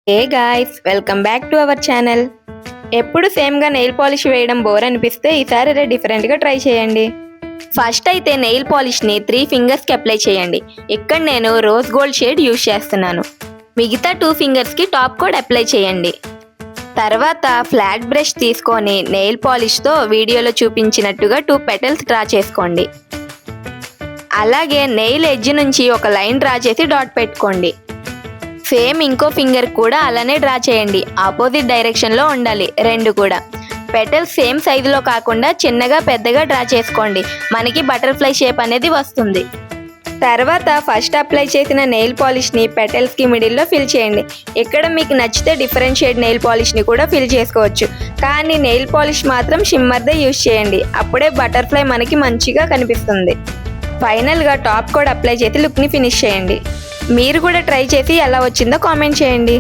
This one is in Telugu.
Hey guys, welcome back to our channel. ఎప్పుడు సేమ్గా నెయిల్ పాలిష్ వేయడం బోర్ అనిపిస్తే ఈసారి డిఫరెంట్గా ట్రై చేయండి. ఫస్ట్ అయితే నెయిల్ పాలిష్ని 3 ఫింగర్స్కి అప్లై చేయండి. ఇక్కడ నేను రోజ్ గోల్డ్ షేడ్ యూజ్ చేస్తున్నాను. మిగతా 2 ఫింగర్స్కి టాప్ కోడ్ అప్లై చేయండి. తర్వాత ఫ్లాట్ బ్రష్ తీసుకొని నెయిల్ పాలిష్తో వీడియోలో చూపించినట్టుగా 2 పెటల్స్ డ్రా చేసుకోండి. అలాగే నెయిల్ ఎడ్జ్ నుంచి ఒక లైన్ డ్రా చేసి డాట్ పెట్టుకోండి. సేమ్ ఇంకో ఫింగర్ కూడా అలానే డ్రా చేయండి. ఆపోజిట్ డైరెక్షన్లో ఉండాలి రెండు కూడా. పెటల్స్ సేమ్ సైజులో కాకుండా చిన్నగా పెద్దగా డ్రా చేసుకోండి. మనకి బటర్ఫ్లై షేప్ అనేది వస్తుంది. తర్వాత ఫస్ట్ అప్లై చేసిన నెయిల్ పాలిష్ని పెటల్స్కి మిడిల్లో ఫిల్ చేయండి. ఇక్కడ మీకు నచ్చితే డిఫరెంట్ షేడ్ నెయిల్ పాలిష్ని కూడా ఫిల్ చేసుకోవచ్చు. కానీ నెయిల్ పాలిష్ మాత్రం షిమ్మర్దే యూజ్ చేయండి. అప్పుడే బటర్ఫ్లై మనకి మంచిగా కనిపిస్తుంది. ఫైనల్గా టాప్ కోడ్ అప్లై చేసి లుక్ని ఫినిష్ చేయండి. మీరు కూడా ట్రై చేసి ఎలా వచ్చిందో కామెంట్ చేయండి.